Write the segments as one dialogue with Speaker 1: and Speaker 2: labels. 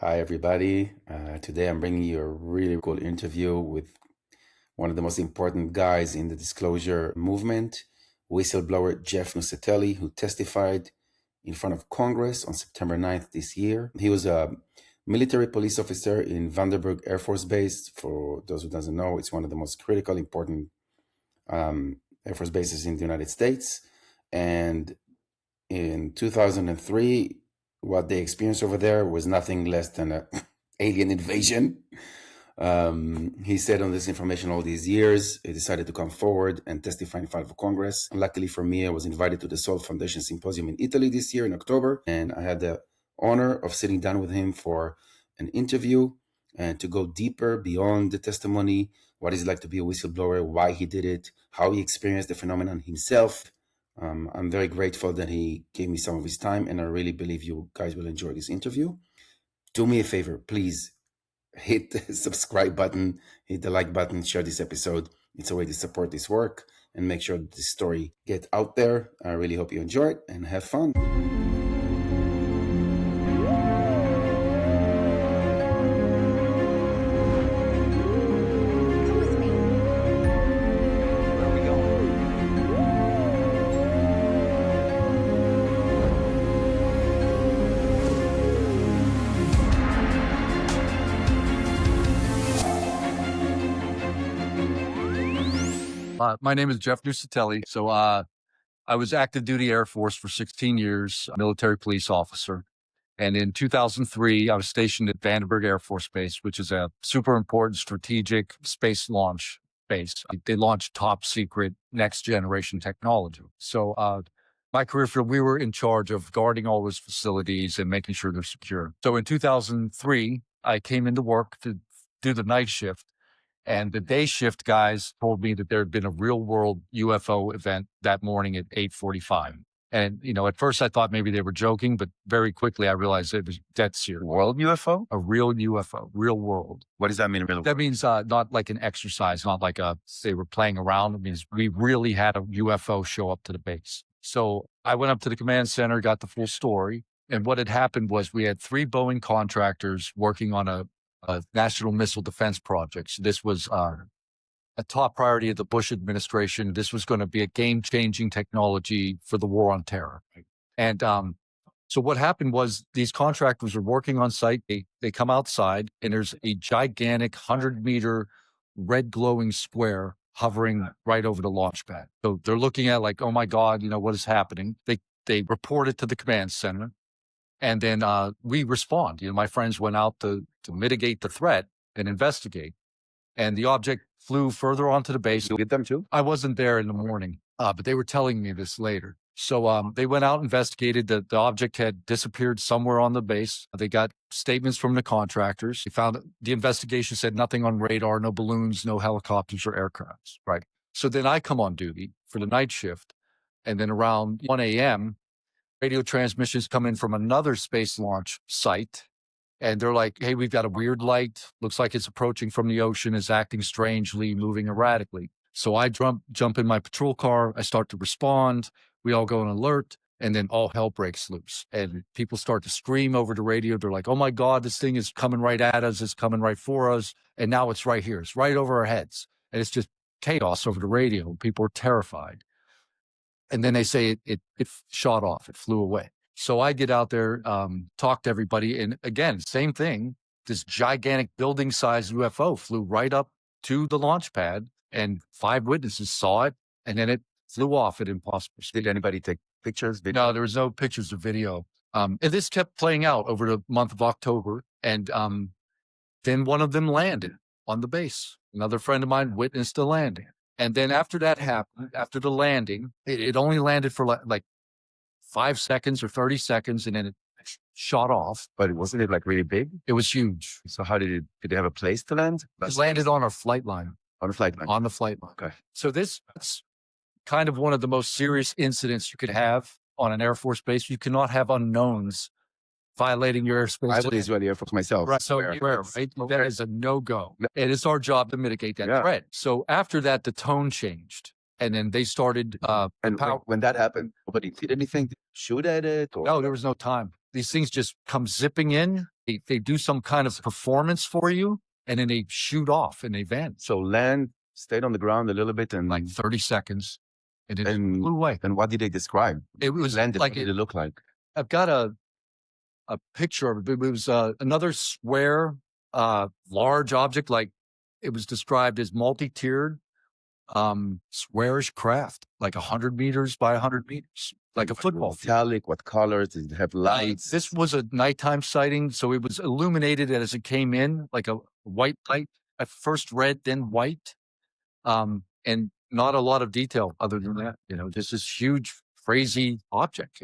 Speaker 1: Hi, everybody. Today I'm bringing you a really cool interview with one of the most important guys in the disclosure movement, whistleblower Jeff Nuccetelli, who testified in front of Congress on September 9th this year. He was a military police officer in Vandenberg Air Force Base. For those who doesn't know, it's one of the most critical, important Air Force bases in the United States. And in 2003, what they experienced over there was nothing less than an alien invasion. He said on this information all these years, he decided to come forward and testify in front of Congress. Luckily for me, I was invited to the Sol Foundation Symposium in Italy this year in October, and I had the honor of sitting down with him for an interview and to go deeper beyond the testimony, what is it like to be a whistleblower, why he did it, how he experienced the phenomenon himself. I'm very grateful that he gave me some of his time, and I really believe you guys will enjoy this interview. Do me a favor, please hit the subscribe button, hit the like button, share this episode. It's a way to support this work and make sure this story gets out there. I really hope you enjoy it and have fun.
Speaker 2: My name is Jeff Nuccetelli. So I was active duty Air Force for 16 years, military police officer. And in 2003, I was stationed at Vandenberg Air Force Base, which is a super important strategic space launch base. They launched top secret next generation technology. So my career field, we were in charge of guarding all those facilities and making sure they're secure. So in 2003, I came into work to do the night shift. And the day shift guys told me that there had been a real world UFO event that morning at 8:45. And, at first I thought maybe they were joking, but very quickly I realized it was dead serious.
Speaker 3: World UFO?
Speaker 2: A real UFO, real world.
Speaker 3: What does that mean?
Speaker 2: That means not like an exercise, not like they were playing around. It means we really had a UFO show up to the base. So I went up to the command center, got the full story. And what had happened was we had 3 Boeing contractors working on a national missile defense projects. This was a top priority of the Bush administration. This was going to be a game-changing technology for the war on terror. And so what happened was these contractors were working on site. They come outside, and there's a gigantic 100-meter red glowing square hovering right over the launch pad. So they're looking at like, oh my God, what is happening? They report it to the command center. And then we respond. My friends went out to mitigate the threat and investigate. And the object flew further onto the base.
Speaker 3: You get them too?
Speaker 2: I wasn't there in the morning, but they were telling me this later. So they went out, investigated. The object had disappeared somewhere on the base. They got statements from the contractors. They found the investigation said nothing on radar, no balloons, no helicopters or aircrafts. Right. So then I come on duty for the night shift. And then around 1 a.m., radio transmissions come in from another space launch site. And they're like, hey, we've got a weird light. Looks like it's approaching from the ocean, is acting strangely, moving erratically. So I jump in my patrol car. I start to respond. We all go on alert. And then all hell breaks loose. And people start to scream over the radio. They're like, oh my God, this thing is coming right at us. It's coming right for us. And now it's right here. It's right over our heads. And it's just chaos over the radio. People are terrified. And then they say it shot off. It flew away. So I get out there, talk to everybody. And again, same thing. This gigantic building-sized UFO flew right up to the launch pad, and 5 witnesses saw it. And then it flew off at impossible speed.
Speaker 3: Did anybody take pictures? Video?
Speaker 2: No, there was no pictures or video. And this kept playing out over the month of October. And then one of them landed on the base. Another friend of mine witnessed the landing. And then after that happened, after the landing, it only landed for like 5 seconds or 30 seconds, and then it shot off.
Speaker 3: But wasn't it like really big?
Speaker 2: It was huge.
Speaker 3: So how did they have a place to land?
Speaker 2: It landed on our flight line.
Speaker 3: On the flight line?
Speaker 2: On the flight line.
Speaker 3: Okay.
Speaker 2: So this is kind of one of the most serious incidents you could have on an Air Force base. You cannot have unknowns violating your airspace.
Speaker 3: I was Israeli Air Force myself.
Speaker 2: Right. So right? That is a no-go. It is our job to mitigate that threat. So after that, the tone changed. And then they started...
Speaker 3: when that happened, nobody did anything? Shoot at it? Or?
Speaker 2: No, there was no time. These things just come zipping in. They do some kind of performance for you, and then they shoot off and they vanish.
Speaker 3: So land stayed on the ground a little bit and
Speaker 2: Like 30 seconds, and it flew away.
Speaker 3: And what did they describe?
Speaker 2: It was
Speaker 3: Landed,
Speaker 2: like
Speaker 3: what did it look like?
Speaker 2: I've got a picture of it. It was another square, large object. Like it was described as multi-tiered, squarish craft, like 100 meters by 100 meters, like a football field.
Speaker 3: Metallic, what colors? Did it have lights?
Speaker 2: This was a nighttime sighting, so it was illuminated as it came in, like a white light. At first red, then white, and not a lot of detail other than that. You know, just this huge, crazy object.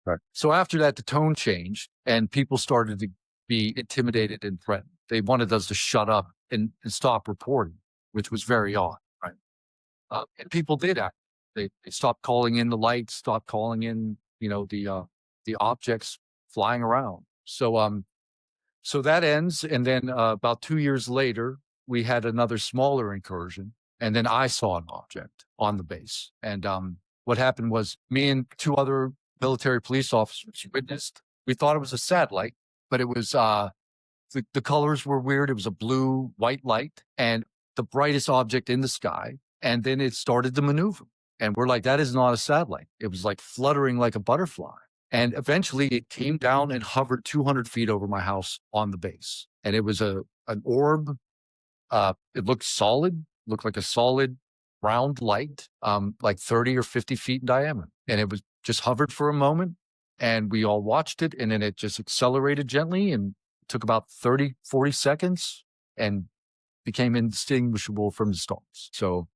Speaker 3: Right.
Speaker 2: So after that, the tone changed, and people started to be intimidated and threatened. They wanted us to shut up and stop reporting, which was very odd. Right. And people did act. They stopped calling in the lights, stopped calling in, you know, the objects flying around. So that ends. And then about 2 years later, we had another smaller incursion. And then I saw an object on the base. And what happened was me and 2 other military police officers witnessed. We thought it was a satellite, but it was the colors were weird. It was a blue-white light and the brightest object in the sky. And then it started to maneuver. And we're like, that is not a satellite. It was like fluttering like a butterfly. And eventually it came down and hovered 200 feet over my house on the base. And it was an orb. It looked solid, looked like a solid round light, like 30 or 50 feet in diameter. And it was just hovered for a moment and we all watched it. And then it just accelerated gently and took about 30, 40 seconds and became indistinguishable from the stars. So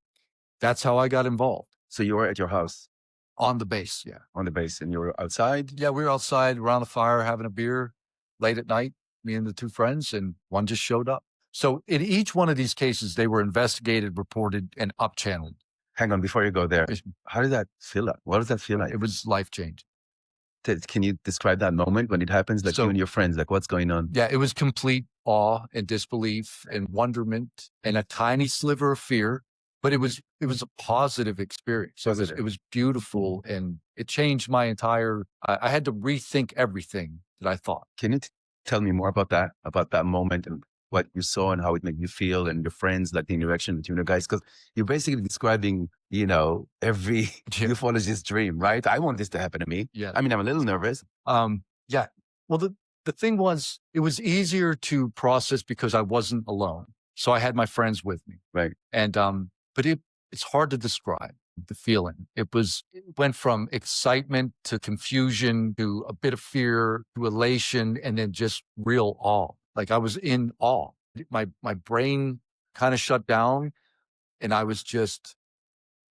Speaker 2: that's how I got involved.
Speaker 3: So you were at your house?
Speaker 2: On the base, yeah.
Speaker 3: On the base, and you were outside?
Speaker 2: Yeah, we were outside around the fire having a beer late at night, me and the 2 friends, and one just showed up. So in each one of these cases, they were investigated, reported, and up-channeled.
Speaker 3: Hang on, before you go there, how did that feel like? What does that feel like?
Speaker 2: It was life-changing.
Speaker 3: Can you describe that moment when it happens? Like you and your friends, like what's going on?
Speaker 2: Yeah, it was complete awe and disbelief and wonderment and a tiny sliver of fear. But it was a positive experience. It was beautiful and it changed my entire, I had to rethink everything that I thought.
Speaker 3: Can you tell me more about that moment and what you saw and how it made you feel and your friends, like the interaction between you guys? Because you're basically describing, you know, every ufologist's dream, right? I want this to happen to me.
Speaker 2: Yeah.
Speaker 3: I mean, I'm a little nervous.
Speaker 2: Yeah. Well, the thing was, it was easier to process because I wasn't alone. So I had my friends with me.
Speaker 3: Right.
Speaker 2: And, but it's hard to describe the feeling. It went from excitement to confusion to a bit of fear to elation and then just real awe. Like I was in awe. My brain kind of shut down and I was just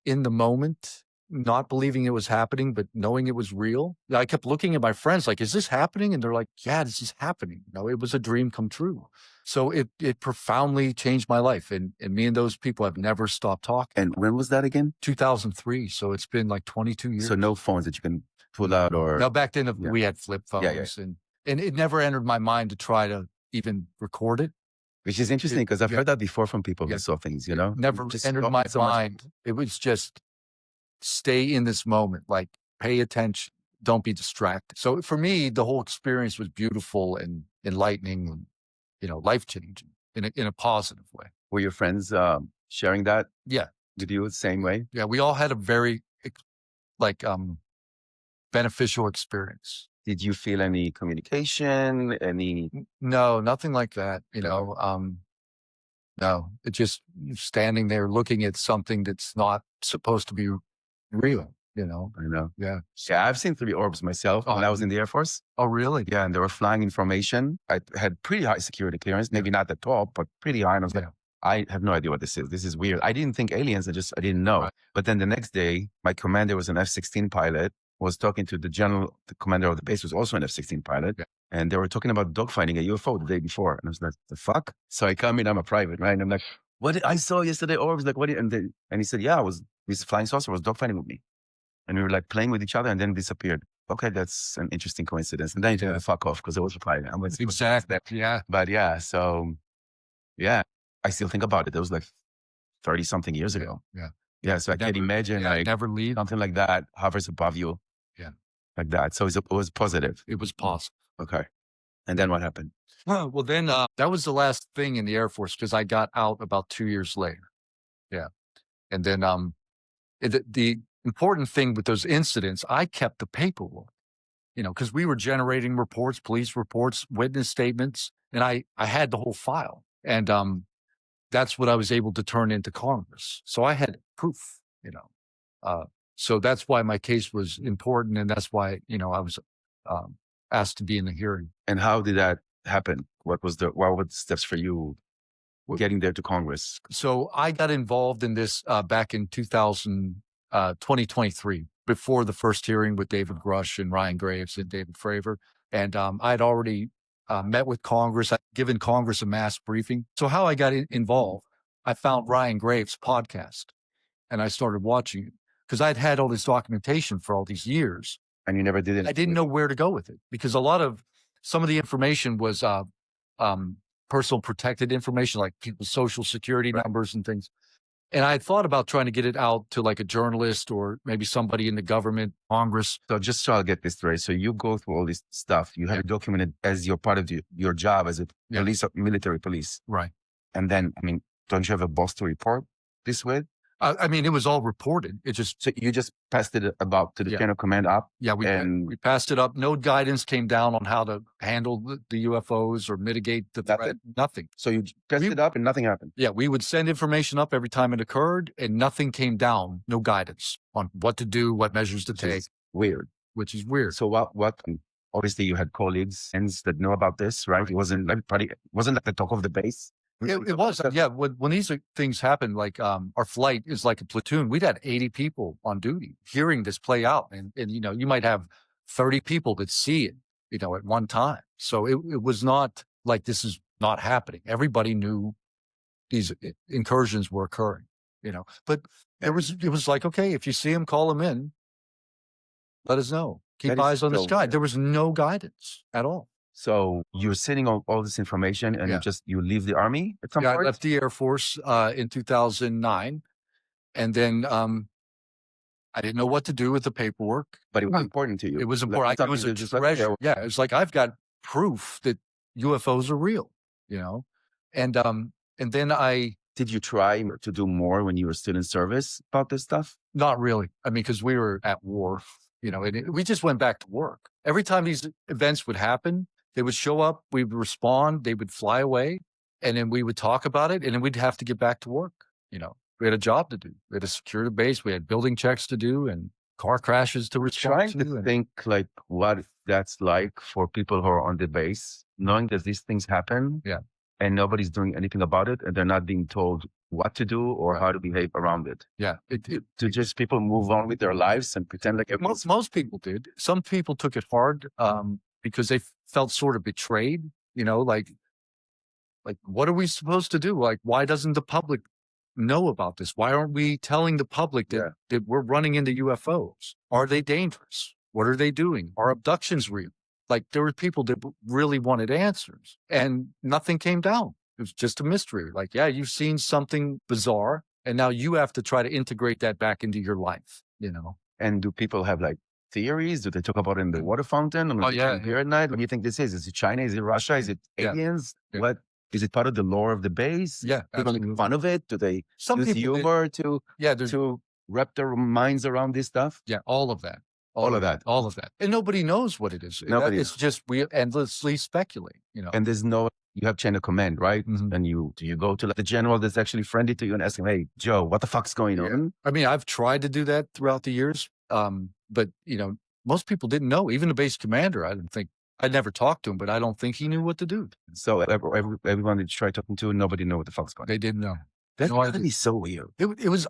Speaker 2: in the moment, not believing it was happening, but knowing it was real. I kept looking at my friends like, is this happening? And they're like, yeah, this is happening. You know, it was a dream come true. So it profoundly changed my life. And me and those people have never stopped talking.
Speaker 3: And when was that again?
Speaker 2: 2003. So it's been like 22 years.
Speaker 3: So no phones that you can pull out or?
Speaker 2: No, back then we had flip phones.
Speaker 3: Yeah.
Speaker 2: And it never entered my mind to try to even record it.
Speaker 3: Which is interesting because I've heard that before from people who saw things, you know?
Speaker 2: It never
Speaker 3: just
Speaker 2: entered my mind. It was just stay in this moment, like pay attention, don't be distracted. So for me, the whole experience was beautiful and enlightening and, you know, life-changing in a positive way.
Speaker 3: Were your friends sharing that?
Speaker 2: Yeah.
Speaker 3: Did you the same way?
Speaker 2: Yeah, we all had a very beneficial experience.
Speaker 3: Did you feel any communication,
Speaker 2: No, nothing like that. You know, no, it's just standing there looking at something that's not supposed to be real, you know?
Speaker 3: I know.
Speaker 2: Yeah.
Speaker 3: Yeah, I've seen 3 orbs myself when I was in the Air Force.
Speaker 2: Oh, really?
Speaker 3: Yeah, and they were flying in formation. I had pretty high security clearance, maybe not the top, but pretty high. And I was like, I have no idea what this is. This is weird. I didn't think aliens. I didn't know. Right. But then the next day, my commander was an F-16 pilot, was talking to the commander of the base, was also an F-16 pilot. Yeah. And they were talking about dogfighting a UFO the day before. And I was like, the fuck? So I come in, I'm a private, right? And I'm like, what did I saw yesterday orbs? Like, what? And he said, yeah, this flying saucer was dogfighting with me. And we were like playing with each other and then disappeared. Okay, that's an interesting coincidence. And then you tell me, fuck off, because it was a pilot.
Speaker 2: Exactly. Yeah.
Speaker 3: But yeah, so yeah, I still think about it. It was like 30 something years ago.
Speaker 2: Yeah.
Speaker 3: Yeah. So I can't imagine like
Speaker 2: never leave.
Speaker 3: Something like that hovers above you.
Speaker 2: Yeah.
Speaker 3: Like that. So it was positive.
Speaker 2: It was positive.
Speaker 3: Okay. And then what happened?
Speaker 2: Well, then that was the last thing in the Air Force because I got out about 2 years later. Yeah. And then the important thing with those incidents, I kept the paperwork, because we were generating reports, police reports, witness statements, and I had the whole file. And that's what I was able to turn into Congress. So I had proof, so that's why my case was important. And that's why, I was asked to be in the hearing.
Speaker 3: And how did that happen? What were the steps for you getting there to Congress?
Speaker 2: So I got involved in this back in 2023, before the first hearing with David Grush and Ryan Graves and David Fravor. And I had already met with Congress, I'd given Congress a mass briefing. So how I got involved, I found Ryan Graves' podcast and I started watching it because I'd had all this documentation for all these years.
Speaker 3: And you never did it?
Speaker 2: I didn't know where to go with it because some of the information was personal protected information, like people's social security numbers and things. And I thought about trying to get it out to like a journalist or maybe somebody in the government, Congress.
Speaker 3: So just so I'll get this straight. So you go through all this stuff. You have it documented as your part of your job as a police, military police.
Speaker 2: Right.
Speaker 3: And then, don't you have a boss to report this with?
Speaker 2: It was all reported.
Speaker 3: So you just passed it about to the chain of command up?
Speaker 2: Yeah, we passed it up. No guidance came down on how to handle the UFOs or mitigate the threat. Nothing.
Speaker 3: So you passed it up and nothing happened?
Speaker 2: Yeah, we would send information up every time it occurred and nothing came down. No guidance on what to do, what measures to take.
Speaker 3: Weird.
Speaker 2: Which is weird.
Speaker 3: So what obviously you had colleagues, friends that know about this, right? It wasn't like the talk of the base?
Speaker 2: It was, yeah. When these things happen, like our flight is like a platoon. We'd had 80 people on duty hearing this play out, and you might have 30 people that see it, at one time. So it was not like this is not happening. Everybody knew these incursions were occurring, But it was like, okay, if you see them, call them in. Let us know. Keep eyes on the sky. There was no guidance at all.
Speaker 3: So you're sending all this information and you leave the Army at some point?
Speaker 2: I left the Air Force in 2009. And then I didn't know what to do with the paperwork.
Speaker 3: But it was important to you.
Speaker 2: It was important. It was a treasure. Yeah, it was like I've got proof that UFOs are real, And then
Speaker 3: Did you try to do more when you were still in service about this stuff?
Speaker 2: Not really. Because we were at war, and we just went back to work. Every time these events would happen, they would show up, we would respond, they would fly away, and then we would talk about it, and then we'd have to get back to work. We had a job to do. We had to secure the base. We had building checks to do and car crashes to respond
Speaker 3: to. Trying to think like what that's like for people who are on the base, knowing that these things happen, and nobody's doing anything about it, and they're not being told what to do or how to behave around it.
Speaker 2: Yeah.
Speaker 3: To just people move on with their lives and pretend like
Speaker 2: most people did. Some people took it hard because they felt sort of betrayed, like what are we supposed to do? Like, why doesn't the public know about this? Why aren't we telling the public that we're running into UFOs? Are they dangerous? What are they doing? Are abductions real? Like, there were people that really wanted answers and nothing came down. It was just a mystery. Like, you've seen something bizarre and now you have to try to integrate that back into your life,
Speaker 3: And do people have like theories? Do they talk about it in the water fountain? Here at night? What do you think this is? Is it China? Is it Russia? Is it aliens?
Speaker 2: Yeah.
Speaker 3: What? Is it part of the lore of the base?
Speaker 2: Yeah.
Speaker 3: People make fun of it? Do they
Speaker 2: use
Speaker 3: humor to wrap their minds around this stuff?
Speaker 2: Yeah, all of that.
Speaker 3: All of that.
Speaker 2: And nobody knows what it is. It's just we endlessly speculate,
Speaker 3: And there's you have chain of command, right?
Speaker 2: Mm-hmm.
Speaker 3: And do you go to the general that's actually friendly to you and ask him, hey, Joe, what the fuck's going on?
Speaker 2: I've tried to do that throughout the years. But most people didn't know. Even the base commander, I never talked to him, but I don't think he knew what to do.
Speaker 3: So everyone that you tried talking to, nobody knew what the fuck's going on.
Speaker 2: They didn't know.
Speaker 3: That's really so weird.
Speaker 2: It was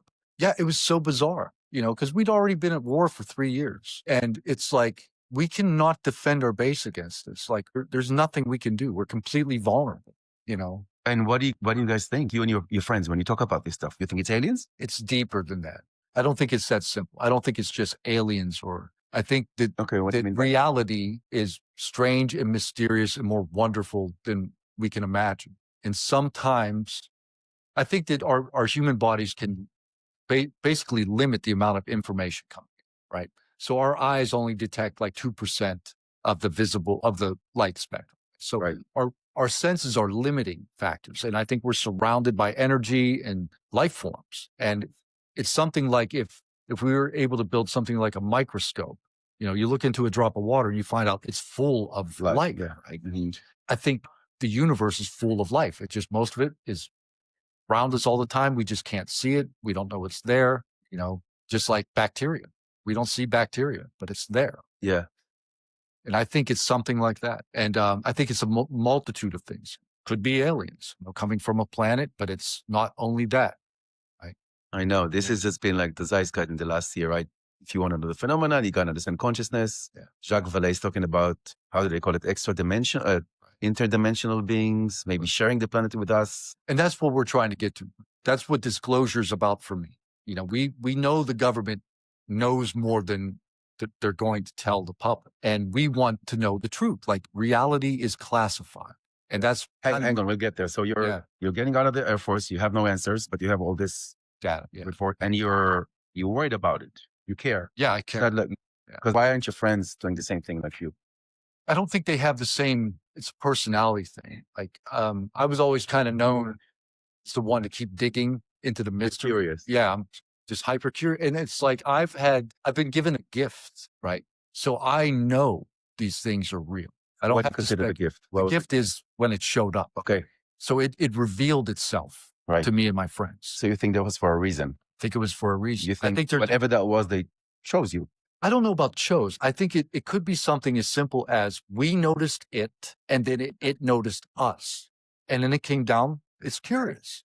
Speaker 2: so bizarre, because we'd already been at war for 3 years. And it's like, we cannot defend our base against this. Like, there's nothing we can do. We're completely vulnerable,
Speaker 3: And what do you guys think, you and your friends, when you talk about this stuff? You think it's aliens?
Speaker 2: It's deeper than that. I don't think it's that simple. I don't think it's just aliens I think that, that reality is strange and mysterious and more wonderful than we can imagine. And sometimes I think that our human bodies can basically limit the amount of information coming in, right? So our eyes only detect like 2% of the light spectrum. So
Speaker 3: Right.
Speaker 2: our senses are limiting factors. And I think we're surrounded by energy and life forms. And it's something like if we were able to build something like a microscope, you look into a drop of water and you find out it's full of life.
Speaker 3: Yeah.
Speaker 2: Right?
Speaker 3: Mhm.
Speaker 2: I think the universe is full of life. It's just most of it is around us all the time. We just can't see it. We don't know it's there, just like bacteria. We don't see bacteria, but it's there.
Speaker 3: Yeah.
Speaker 2: And I think it's something like that. And I think it's a multitude of things. Could be aliens coming from a planet, but it's not only that. Right?
Speaker 3: I know. This has just been like the zeitgeist in the last year, right? If you want to know the phenomenon, you got to understand consciousness.
Speaker 2: Yeah.
Speaker 3: Jacques Vallée is talking about, how do they call it? Interdimensional beings, maybe sharing the planet with us.
Speaker 2: And that's what we're trying to get to. That's what disclosure is about for me. We know the government knows more than they're going to tell the public. And we want to know the truth. Like reality is classified. And that's
Speaker 3: Hang on, we'll get there. So you're getting out of the Air Force, you have no answers, but you have all this
Speaker 2: data
Speaker 3: report, and you're worried about it. You care.
Speaker 2: Yeah, I care.
Speaker 3: Because why aren't your friends doing the same thing like you?
Speaker 2: I don't think they have the same, it's a personality thing. Like, I was always kind of known as the one to keep digging into the mystery.
Speaker 3: Curious.
Speaker 2: Yeah, I'm just hyper curious. And it's like, I've been given a gift, right? So I know these things are real. I don't have to
Speaker 3: consider the gift.
Speaker 2: The gift is when it showed up.
Speaker 3: Okay.
Speaker 2: So it revealed itself to me and my friends.
Speaker 3: So you think that was for a reason?
Speaker 2: I think it was for a reason.
Speaker 3: You think,
Speaker 2: I think
Speaker 3: whatever that was, they chose you?
Speaker 2: I don't know about chose. I think it could be something as simple as we noticed it and then it noticed us. And then it came down. It's curious.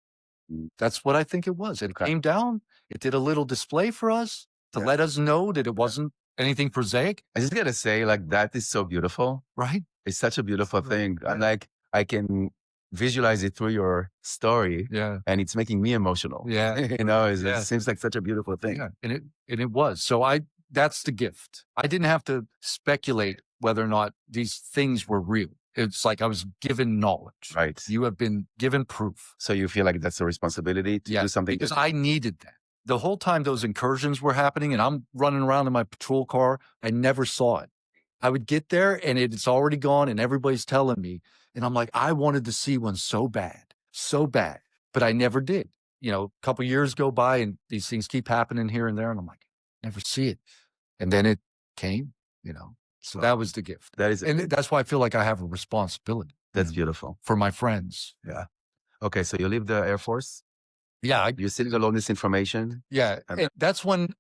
Speaker 2: That's what I think it was. It came down. It did a little display for us to let us know that it wasn't anything prosaic.
Speaker 3: I just got to say, like, that is so beautiful.
Speaker 2: Right.
Speaker 3: It's such a beautiful thing. And like, I can visualize it through your story.
Speaker 2: Yeah.
Speaker 3: And it's making me emotional.
Speaker 2: Yeah.
Speaker 3: It seems like such a beautiful thing.
Speaker 2: Yeah. And it was. So that's the gift. I didn't have to speculate whether or not these things were real. It's like I was given knowledge.
Speaker 3: Right.
Speaker 2: You have been given proof.
Speaker 3: So you feel like that's a responsibility to do something?
Speaker 2: Because I needed that. The whole time those incursions were happening and I'm running around in my patrol car, I never saw it. I would get there and it's already gone and everybody's telling me. And I'm like, I wanted to see one so bad, but I never did. A couple years go by and these things keep happening here and there. And I'm like, never see it. And then it came, so that was the gift. And that's why I feel like I have a responsibility.
Speaker 3: That's beautiful.
Speaker 2: For my friends.
Speaker 3: Yeah. Okay. So you leave the Air Force?
Speaker 2: Yeah.
Speaker 3: You're sitting alone this information?
Speaker 2: Yeah. And that's when,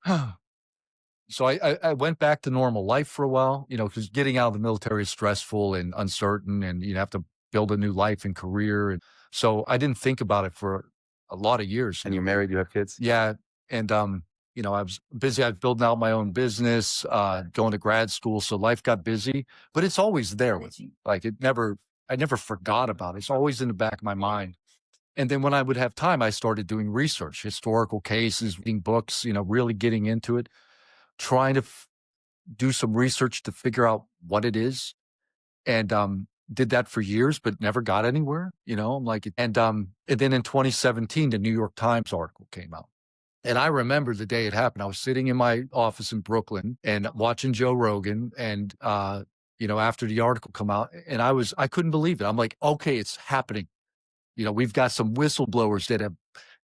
Speaker 2: so I went back to normal life for a while, because getting out of the military is stressful and uncertain and you have to build a new life and career. And so I didn't think about it for a lot of years.
Speaker 3: And you're married, you have kids?
Speaker 2: Yeah. And, I was busy. I was building out my own business, going to grad school. So life got busy, but it's always there with me. Like I never forgot about it. It's always in the back of my mind. And then when I would have time, I started doing research, historical cases, reading books, really getting into it, trying to do some research to figure out what it is. And did that for years, but never got anywhere. I'm like, and then in 2017, the New York Times article came out. And I remember the day it happened. I was sitting in my office in Brooklyn and watching Joe Rogan and, after the article come out and I couldn't believe it. I'm like, okay, it's happening. We've got some whistleblowers that have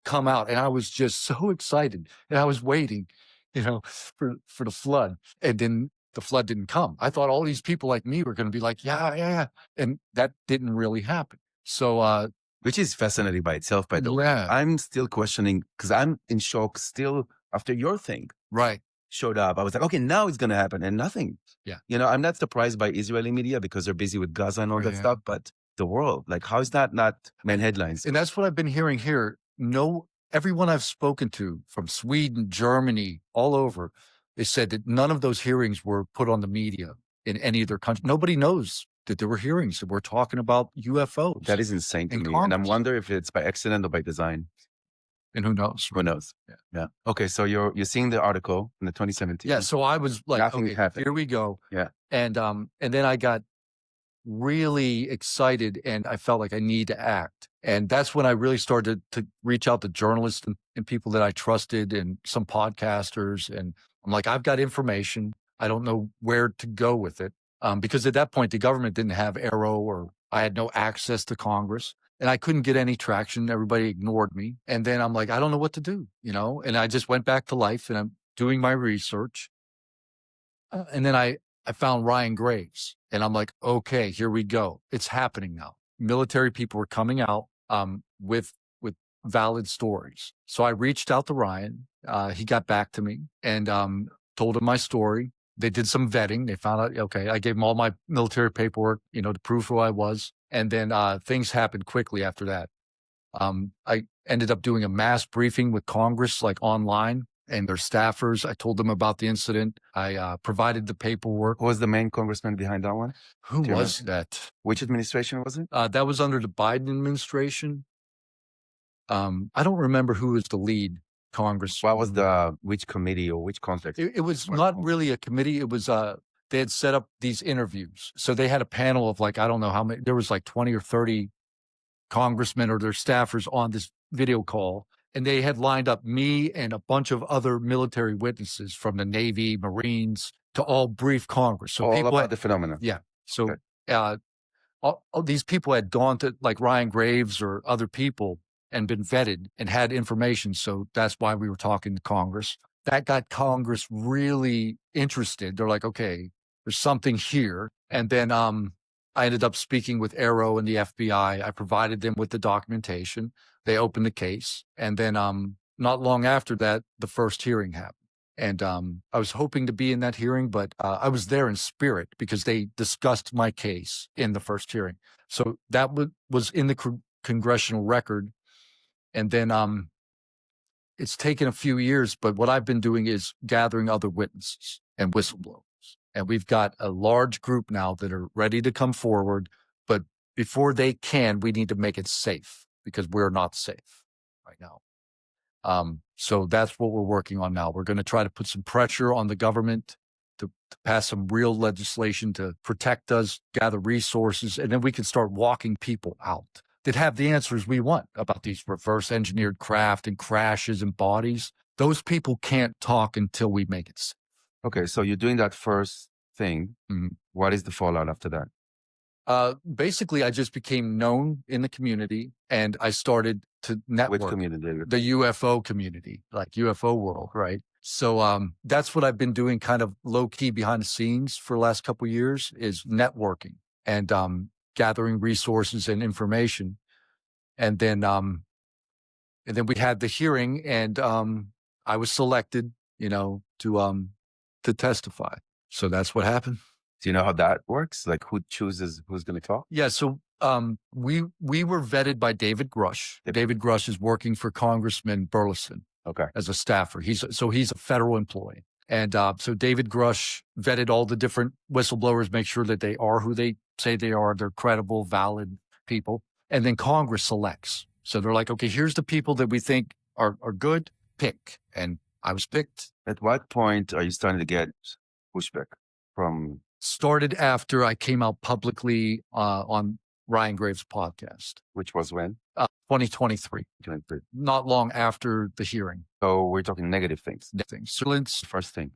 Speaker 2: come out and I was just so excited and I was waiting, for the flood. And then the flood didn't come. I thought all these people like me were going to be like, yeah. And that didn't really happen. So,
Speaker 3: which is fascinating by itself, by the way. I'm still questioning because I'm in shock still after your thing showed up. I was like, okay, now it's going to happen and nothing.
Speaker 2: Yeah.
Speaker 3: I'm not surprised by Israeli media because they're busy with Gaza and all that stuff, but the world, like how is that not main headlines?
Speaker 2: And that's what I've been hearing here. Everyone I've spoken to from Sweden, Germany, all over, they said that none of those hearings were put on the media in any of their countries. Nobody knows that there were hearings that we're talking about UFOs.
Speaker 3: That is insane to me. And I'm wondering if it's by accident or by design.
Speaker 2: And who knows?
Speaker 3: Who knows? Yeah. Okay. So you're seeing the article in the 2017.
Speaker 2: Yeah. So I was like,
Speaker 3: nothing
Speaker 2: okay,
Speaker 3: happened.
Speaker 2: Here we go.
Speaker 3: Yeah.
Speaker 2: And then I got really excited and I felt like I need to act. And that's when I really started to reach out to journalists and people that I trusted and some podcasters. And I'm like, I've got information. I don't know where to go with it. because at that point, the government didn't have Arrow, or I had no access to Congress, and I couldn't get any traction. Everybody ignored me. And then I'm like, I don't know what to do, and I just went back to life, and I'm doing my research. And then I found Ryan Graves, and I'm like, okay, here we go. It's happening now. Military people were coming out with valid stories. So I reached out to Ryan. He got back to me and told him my story. They did some vetting. They found out, okay, I gave them all my military paperwork, to prove who I was. And then things happened quickly after that. I ended up doing a mass briefing with Congress, like online, and their staffers. I told them about the incident. I provided the paperwork.
Speaker 3: Who was the main congressman behind that one?
Speaker 2: Who was that?
Speaker 3: Which administration was it?
Speaker 2: That was under the Biden administration. I don't remember who was the lead Congress.
Speaker 3: What was which committee or which context?
Speaker 2: It was not really a committee. It was, they had set up these interviews. So they had a panel of like, I don't know how many, there was like 20 or 30 congressmen or their staffers on this video call. And they had lined up me and a bunch of other military witnesses from the Navy, Marines, to all brief Congress. So
Speaker 3: all
Speaker 2: people
Speaker 3: about
Speaker 2: had,
Speaker 3: the phenomenon.
Speaker 2: Yeah. So
Speaker 3: okay.
Speaker 2: All these people had gone to like Ryan Graves or other people and been vetted and had information. So that's why we were talking to Congress. That got Congress really interested. They're like, okay, there's something here. And then I ended up speaking with Arrow and the FBI. I provided them with the documentation. They opened the case. And then not long after that, the first hearing happened. And I was hoping to be in that hearing, but I was there in spirit because they discussed my case in the first hearing. So that was in the congressional record. And then it's taken a few years, but what I've been doing is gathering other witnesses and whistleblowers. And we've got a large group now that are ready to come forward. But before they can, we need to make it safe because we're not safe right now. So that's what we're working on now. We're going to try to put some pressure on the government to pass some real legislation to protect us, gather resources, and then we can start walking people out that have the answers we want about these reverse engineered craft and crashes and bodies. Those people can't talk until we make it safe.
Speaker 3: Okay, so you're doing that first thing.
Speaker 2: Mm-hmm.
Speaker 3: What is the fallout after that?
Speaker 2: Basically, I just became known in the community and I started to network.
Speaker 3: Which community?
Speaker 2: The UFO community, like UFO world, right? So that's what I've been doing kind of low key behind the scenes for the last couple of years is networking and gathering resources and information. And then we had the hearing and I was selected, to testify. So that's what happened.
Speaker 3: Do you know how that works? Like who chooses who's going to talk?
Speaker 2: Yeah. So we were vetted by David Grush. David Grush is working for Congressman Burleson.
Speaker 3: Okay.
Speaker 2: As a staffer. He's a federal employee. And so David Grush vetted all the different whistleblowers, make sure that they are who they say they are. They're credible, valid people. And then Congress selects. So they're like, okay, here's the people that we think are good, pick. And I was picked.
Speaker 3: At what point are you starting to get pushback from?
Speaker 2: Started after I came out publicly on Ryan Graves' podcast.
Speaker 3: Which was when?
Speaker 2: 2023. Not long after the hearing.
Speaker 3: So we're talking negative things.
Speaker 2: Silence.
Speaker 3: First thing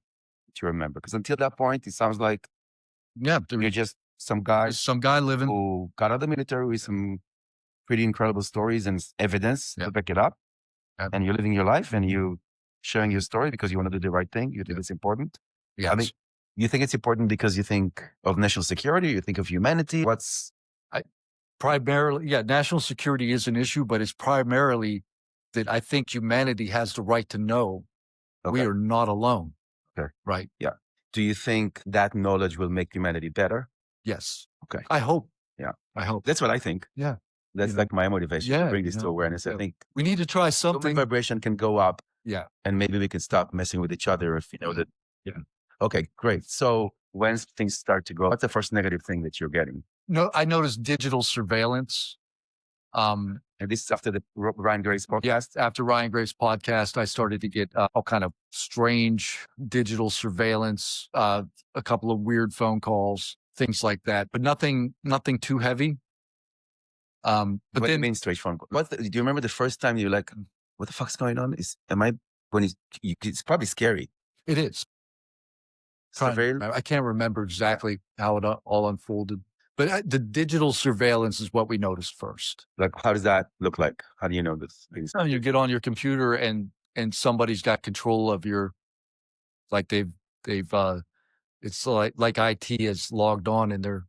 Speaker 3: that you remember. Because until that point, it sounds like you're just some guy
Speaker 2: living
Speaker 3: who got out of the military with some pretty incredible stories and evidence to back it up. And you're living your life and you sharing your story because you want to do the right thing. You think it's important.
Speaker 2: Yeah.
Speaker 3: I mean, you think it's important because you think of national security, you think of humanity.
Speaker 2: Primarily, national security is an issue, but it's primarily that I think humanity has the right to know we are not alone.
Speaker 3: Okay.
Speaker 2: Right.
Speaker 3: Yeah. Do you think that knowledge will make humanity better?
Speaker 2: Yes.
Speaker 3: Okay.
Speaker 2: I hope.
Speaker 3: Yeah.
Speaker 2: I hope.
Speaker 3: That's what I think.
Speaker 2: Yeah.
Speaker 3: That's like my motivation to bring this to awareness. I think
Speaker 2: we need to try something.
Speaker 3: Human vibration can go up.
Speaker 2: Yeah.
Speaker 3: And maybe we can stop messing with each other if you know that. Yeah. Okay, great. So when things start to go, what's the first negative thing that you're getting?
Speaker 2: No, I noticed digital surveillance.
Speaker 3: And this is after the Ryan Graves podcast?
Speaker 2: Yes, after Ryan Graves' podcast, I started to get all kind of strange digital surveillance, a couple of weird phone calls, things like that, but nothing too heavy.
Speaker 3: But what do you mean strange phone call? Do you remember the first time you're like, what the fuck's going on? It's probably scary.
Speaker 2: It is.
Speaker 3: surveillance?
Speaker 2: I can't remember exactly how it all unfolded, but the digital surveillance is what we noticed first.
Speaker 3: Like, how does that look like? How do you know this?
Speaker 2: You get on your computer and somebody's got control of your, like it's like IT is logged on and they're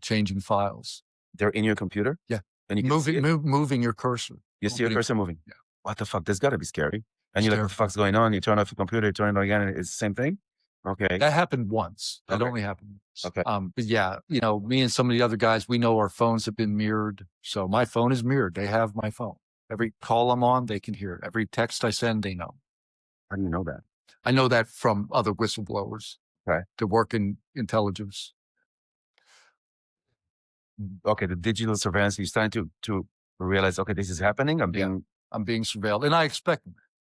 Speaker 2: changing files.
Speaker 3: They're in your computer?
Speaker 2: Yeah.
Speaker 3: And you can
Speaker 2: moving your cursor.
Speaker 3: You see your cursor moving?
Speaker 2: Yeah.
Speaker 3: What the fuck? That's got to be scary. And you're like, what the fuck's going on? You turn off the computer, you turn it on again, and it's the same thing? Okay.
Speaker 2: That happened once. That only happened once.
Speaker 3: Okay.
Speaker 2: But yeah, me and some of the other guys, we know our phones have been mirrored. So my phone is mirrored. They have my phone. Every call I'm on, they can hear it. Every text I send, they know.
Speaker 3: How do you know that?
Speaker 2: I know that from other whistleblowers.
Speaker 3: Okay.
Speaker 2: That work in intelligence.
Speaker 3: Okay, the digital surveillance, you're starting to realize, okay, this is happening. I'm being
Speaker 2: surveilled. And I expect it.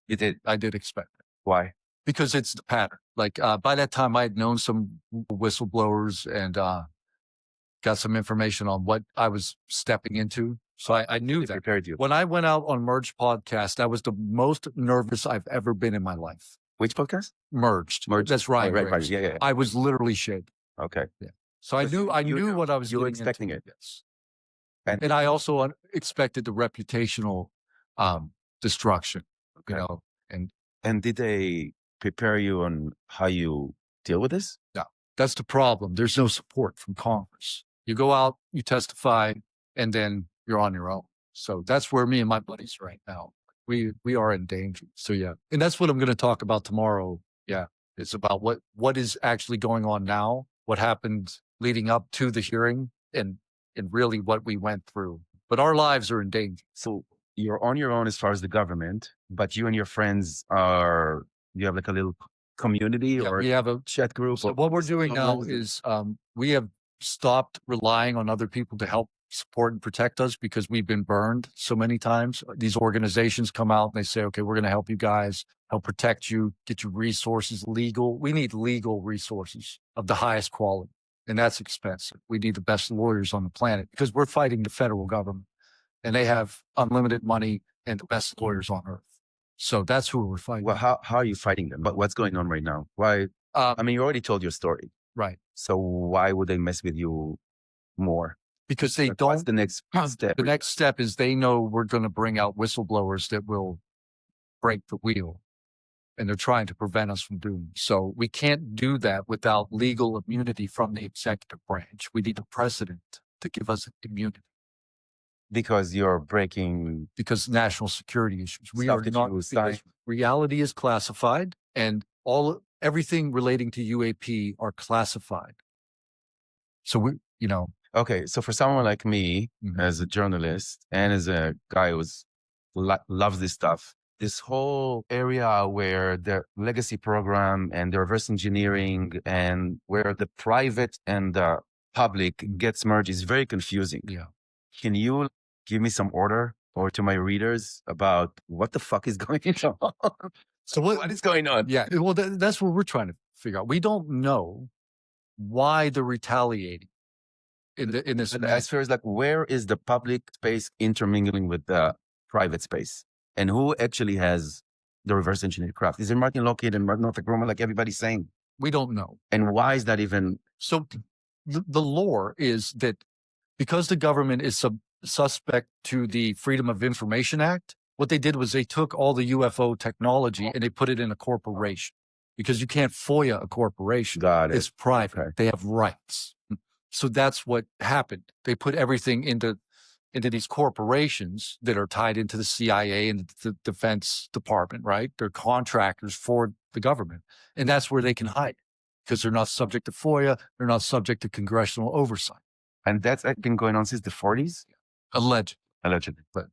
Speaker 3: You did?
Speaker 2: I did expect it.
Speaker 3: Why?
Speaker 2: Because it's the pattern. Like by that time, I had known some whistleblowers and got some information on what I was stepping into. So I knew that.
Speaker 3: Prepared you.
Speaker 2: When I went out on Merged podcast, I was the most nervous I've ever been in my life.
Speaker 3: Which podcast?
Speaker 2: Merged. That's right.
Speaker 3: Right. Yeah.
Speaker 2: I was literally shaking.
Speaker 3: Okay.
Speaker 2: Yeah. So I knew what I was doing.
Speaker 3: You were expecting it.
Speaker 2: Yes. And I also expected the reputational destruction,
Speaker 3: And did they prepare you on how you deal with this?
Speaker 2: No, that's the problem. There's no support from Congress. You go out, you testify, and then you're on your own. So that's where me and my buddies right now. We are in danger. So yeah. And that's what I'm going to talk about tomorrow. Yeah. It's about what is actually going on now, what happened leading up to the hearing, and really what we went through. But our lives are in danger.
Speaker 3: So you're on your own as far as the government, but you and your friends you have like a little community or
Speaker 2: we have a
Speaker 3: chat group?
Speaker 2: So what we're doing now is we have stopped relying on other people to help support and protect us because we've been burned so many times. These organizations come out and they say, okay, we're going to help you guys, help protect you, get you resources, we need legal resources of the highest quality. And that's expensive. We need the best lawyers on the planet because we're fighting the federal government and they have unlimited money and the best lawyers on earth. So that's who we're fighting.
Speaker 3: Well, how are you fighting them? But what's going on right now? Why? I mean, you already told your story.
Speaker 2: Right.
Speaker 3: So why would they mess with you more?
Speaker 2: Because they don't.
Speaker 3: What's the next step?
Speaker 2: The next step is they know we're going to bring out whistleblowers that will break the wheel. And they're trying to prevent us from doing. So we can't do that without legal immunity from the executive branch. We need a president to give us immunity.
Speaker 3: Because you're breaking...
Speaker 2: Because national security issues. We are not... Reality is classified and everything relating to UAP are classified. So
Speaker 3: Okay, so for someone like me, as a journalist and as a guy who loves this stuff, this whole area where the legacy program and the reverse engineering and where the private and the public gets merged is very confusing.
Speaker 2: Yeah.
Speaker 3: Can you give me some order or to my readers about what the fuck is going on? So what is going on?
Speaker 2: Yeah. Well, that's what we're trying to figure out. We don't know why they're retaliating in this.
Speaker 3: As far as where is the public space intermingling with the private space? And who actually has the reverse engineered craft? Is it Martin Lockheed and Northrop Grumman like everybody's saying?
Speaker 2: We don't know.
Speaker 3: And why is that even?
Speaker 2: So the lore is that because the government is suspect to the Freedom of Information Act, what they did was they took all the UFO technology and they put it in a corporation because you can't FOIA a corporation.
Speaker 3: Got it.
Speaker 2: It's private. Okay. They have rights. So that's what happened. They put everything into these corporations that are tied into the CIA and the Defense Department, right? They're contractors for the government. And that's where they can hide because they're not subject to FOIA. They're not subject to congressional oversight.
Speaker 3: And that's been going on since the 40s?
Speaker 2: Allegedly. But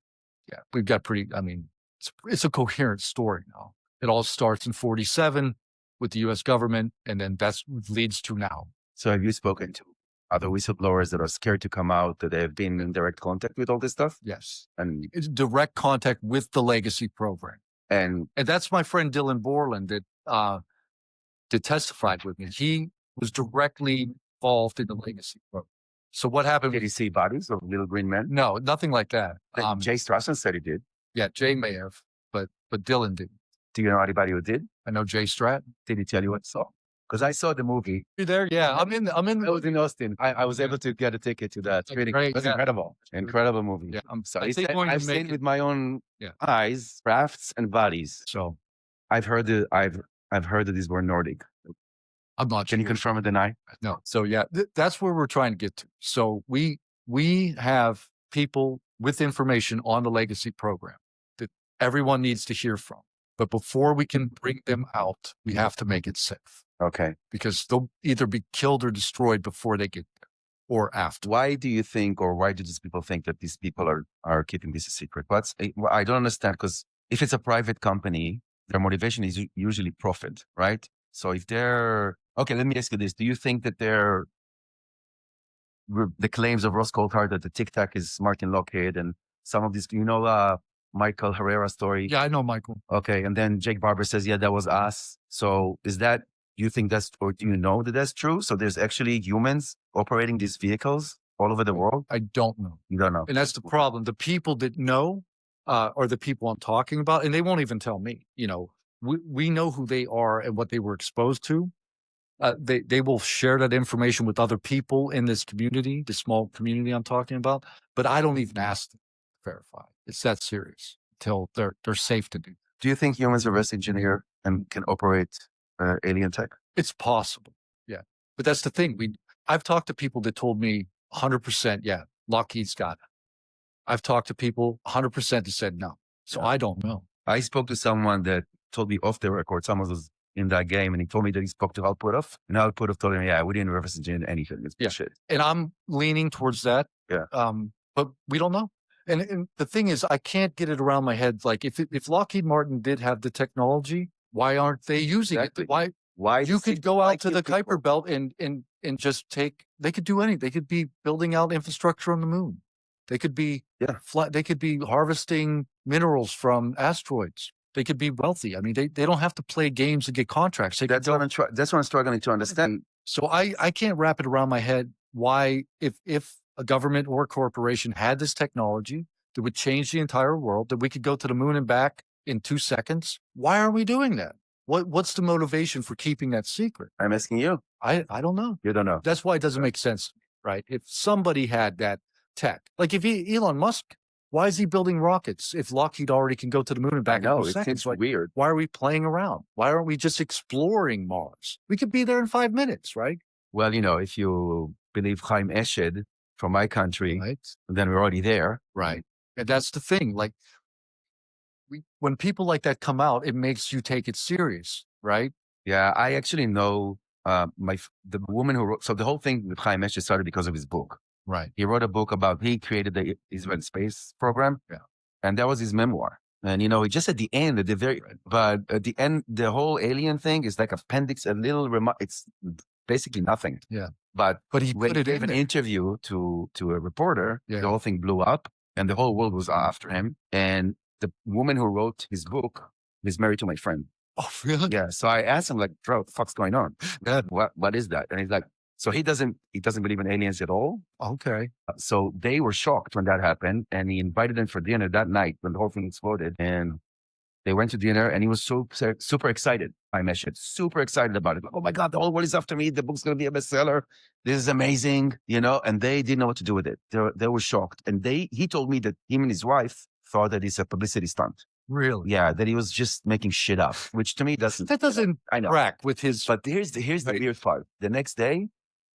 Speaker 2: yeah, we've got it's a coherent story now. It all starts in 47 with the U.S. government, and then that's what leads to now.
Speaker 3: So have you spoken to other whistleblowers that are scared to come out, that have been in direct contact with all this stuff?
Speaker 2: Yes.
Speaker 3: And
Speaker 2: it's direct contact with the Legacy program. And that's my friend Dylan Borland that testified with me. He was directly involved in the Legacy program. So what happened?
Speaker 3: Did he see bodies of little green men?
Speaker 2: No, nothing like that.
Speaker 3: Jay Strassen said he did.
Speaker 2: Yeah, Jay may have, but Dylan didn't.
Speaker 3: Do you know anybody who did?
Speaker 2: I know Jay Stratton.
Speaker 3: Did he tell you what he saw? because I saw the movie.
Speaker 2: You there? Yeah, I'm in.
Speaker 3: I was in Austin. I was able to get a ticket to that screening.
Speaker 2: Great,
Speaker 3: It was
Speaker 2: yeah.
Speaker 3: incredible. Incredible movie.
Speaker 2: Yeah,
Speaker 3: So
Speaker 2: I think going to
Speaker 3: I've
Speaker 2: make
Speaker 3: seen
Speaker 2: it-
Speaker 3: with my own
Speaker 2: Yeah.
Speaker 3: eyes, crafts and bodies.
Speaker 2: So
Speaker 3: I've heard that these were Nordic.
Speaker 2: I'm not
Speaker 3: Can you
Speaker 2: sure.
Speaker 3: confirm or deny?
Speaker 2: No. So yeah, that's where we're trying to get to. So we have people with information on the legacy program that everyone needs to hear from. But before we can bring them out, we have to make it safe
Speaker 3: Okay.
Speaker 2: because they'll either be killed or destroyed before they get there or after.
Speaker 3: Why do you think, or why do these people think that these people are keeping this a secret? I don't understand, because if it's a private company, their motivation is usually profit, right? So if they're okay, let me ask you this: do you think that the claims of Ross Coulthard that the Tic Tac is Martin Lockheed and some of these, Michael Herrera story?
Speaker 2: Yeah, I know, Michael.
Speaker 3: Okay, and then Jake Barber says, yeah, that was us. So is that, you think that's, or do you know that that's true? So there's actually humans operating these vehicles all over the world?
Speaker 2: I don't know.
Speaker 3: You don't know.
Speaker 2: And that's the problem. The people that know are the people I'm talking about, and they won't even tell me. We know who they are and what they were exposed to. They will share that information with other people in this community, the small community I'm talking about. But I don't even ask them to verify. It's that serious until they're safe to do.
Speaker 3: Do you think humans are reverse engineer and can operate alien tech?
Speaker 2: It's possible, yeah. But that's the thing. I've talked to people that told me 100%, yeah, Lockheed's got it. I've talked to people 100% that said no. So I don't know.
Speaker 3: I spoke to someone that told me off the record, someone was in that game, and he told me that he spoke to Alputov, and Alputov told him, yeah, we didn't reverse engineer anything. It's bullshit.
Speaker 2: And I'm leaning towards that.
Speaker 3: Yeah.
Speaker 2: But we don't know. And the thing is, I can't get it around my head. Like if Lockheed Martin did have the technology, why aren't they using it? Why you could go out to the Kuiper Belt and just they could do anything. They could be building out infrastructure on the moon. They could be they could be harvesting minerals from asteroids. They could be wealthy. I mean, they don't have to play games and get contracts.
Speaker 3: That's what I'm struggling to understand.
Speaker 2: So I can't wrap it around my head why if a government or corporation had this technology that would change the entire world, that we could go to the moon and back in 2 seconds, why are we doing that? What's the motivation for keeping that secret?
Speaker 3: I'm asking you.
Speaker 2: I don't know.
Speaker 3: You don't know.
Speaker 2: That's why it doesn't make sense, right? If somebody had that tech, like if Elon Musk, why is he building rockets if Lockheed already can go to the moon and back in 2 seconds?
Speaker 3: It's weird.
Speaker 2: Why are we playing around? Why aren't we just exploring Mars? We could be there in 5 minutes, right?
Speaker 3: Well, if you believe Chaim Eshed from my country,
Speaker 2: Right.
Speaker 3: then we're already there.
Speaker 2: Right. And that's the thing. Like when people like that come out, it makes you take it serious, right?
Speaker 3: Yeah, I actually know the woman who wrote. So the whole thing with Chaim Eshed started because of his book.
Speaker 2: Right.
Speaker 3: He wrote a book about, he created the Israel space program.
Speaker 2: Yeah.
Speaker 3: And that was his memoir. And, just at the end, but at the end, the whole alien thing is like appendix, a little it's basically nothing.
Speaker 2: Yeah.
Speaker 3: But
Speaker 2: he
Speaker 3: when
Speaker 2: put
Speaker 3: he
Speaker 2: it
Speaker 3: gave
Speaker 2: in
Speaker 3: an interview to a reporter,
Speaker 2: Yeah.
Speaker 3: the whole thing blew up and the whole world was after him. And the woman who wrote his book is married to my friend.
Speaker 2: Oh, really?
Speaker 3: Yeah. So I asked him, like, bro, what the fuck's going on? What is that? And he's like, so he doesn't believe in aliens at all.
Speaker 2: Okay.
Speaker 3: So they were shocked when that happened, and he invited them for dinner that night when the whole thing exploded. And they went to dinner, and he was super excited. I mentioned super excited about it. Like, oh my God, the whole world is after me. The book's going to be a bestseller. This is amazing, and they didn't know what to do with it. They were shocked. And he told me that him and his wife thought that it's a publicity stunt.
Speaker 2: Really?
Speaker 3: Yeah, that he was just making shit up, which to me doesn't.
Speaker 2: That doesn't
Speaker 3: I know.
Speaker 2: track with his.
Speaker 3: But here's the weird part. The next day,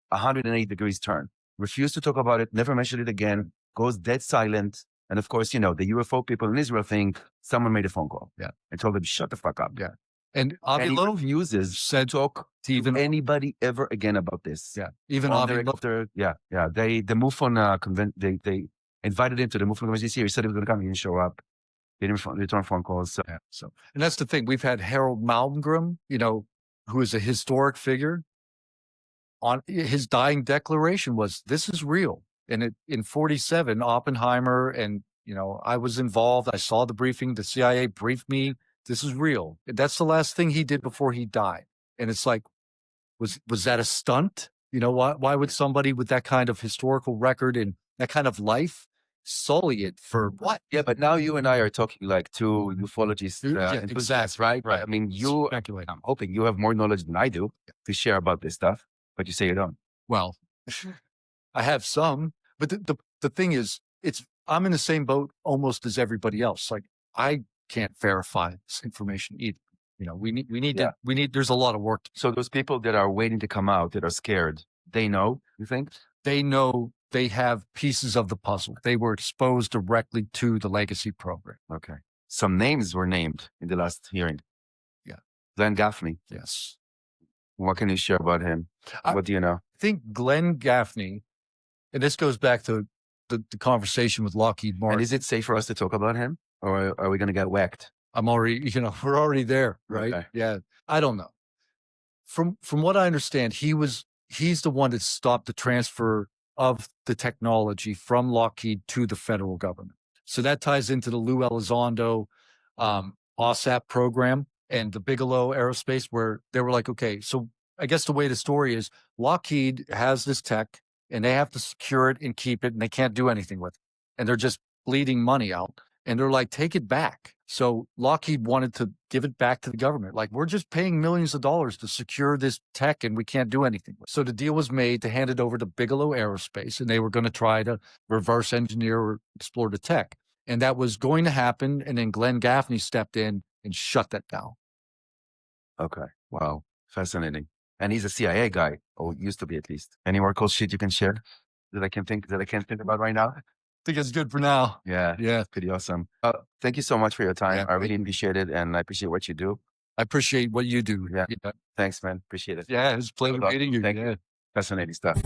Speaker 3: 180 degrees turn. Refused to talk about it, never mentioned it again, goes dead silent. And of course, the UFO people in Israel think someone made a phone call.
Speaker 2: Yeah.
Speaker 3: And told them, shut the fuck up.
Speaker 2: Yeah. And
Speaker 3: he
Speaker 2: Avi
Speaker 3: refuses
Speaker 2: said
Speaker 3: talk
Speaker 2: to even
Speaker 3: anybody ever again about this.
Speaker 2: Yeah. Even
Speaker 3: On
Speaker 2: Avi
Speaker 3: their, yeah. The MUFON they invited him to the MUFON convention this year. He said he was going to come. He didn't show up. He didn't return phone calls. So.
Speaker 2: Yeah. And that's the thing. We've had Harold Malmgren, who is a historic figure. On his dying declaration was, this is real. And in 47, Oppenheimer and, I was involved. I saw the briefing. The CIA briefed me. This is real. That's the last thing he did before he died. And it's like, was that a stunt? Why would somebody with that kind of historical record and that kind of life sully it for what?
Speaker 3: Yeah, but now you and I are talking like two ufologists, enthusiasts, right?
Speaker 2: Right.
Speaker 3: I mean,
Speaker 2: Speculate.
Speaker 3: I'm hoping you have more knowledge than I do to share about this stuff, but you say you don't.
Speaker 2: Well, I have some, but the thing is, I'm in the same boat almost as everybody else. Like I can't verify this information either. You know, we need, there's a lot of work.
Speaker 3: So those people that are waiting to come out, that are scared, they know, you think?
Speaker 2: They know they have pieces of the puzzle. They were exposed directly to the legacy program.
Speaker 3: Okay. Some names were named in the last hearing.
Speaker 2: Yeah.
Speaker 3: Glenn Gaffney.
Speaker 2: Yes.
Speaker 3: What can you share about him? What do you know?
Speaker 2: I think Glenn Gaffney, and this goes back to the conversation with Lockheed Martin.
Speaker 3: And is it safe for us to talk about him, or are we going to get whacked?
Speaker 2: I'm already, we're already there, right?
Speaker 3: Okay.
Speaker 2: Yeah. I don't know. From what I understand, he's the one that stopped the transfer of the technology from Lockheed to the federal government. So that ties into the Lou Elizondo OSAP program and the Bigelow Aerospace, where they were like, okay, so I guess the way the story is, Lockheed has this tech and they have to secure it and keep it, and they can't do anything with it. And they're just bleeding money out. And they're like, take it back. So Lockheed wanted to give it back to the government. Like, we're just paying millions of dollars to secure this tech and we can't do anything with it. So the deal was made to hand it over to Bigelow Aerospace, and they were going to try to reverse engineer or explore the tech. And that was going to happen. And then Glenn Gaffney stepped in and shut that down.
Speaker 3: Okay. Wow. Fascinating. And he's a CIA guy, or used to be at least. Any more cool shit you can share that I can't think about right now?
Speaker 2: I think it's good for now.
Speaker 3: Yeah.
Speaker 2: Yeah.
Speaker 3: Pretty awesome. Thank you so much for your time.
Speaker 2: Yeah,
Speaker 3: I really appreciate it, and I appreciate what you do.
Speaker 2: I appreciate what you do.
Speaker 3: Yeah. Thanks, man. Appreciate it.
Speaker 2: Yeah, it's a pleasure meeting you.
Speaker 3: Thank you. Fascinating stuff.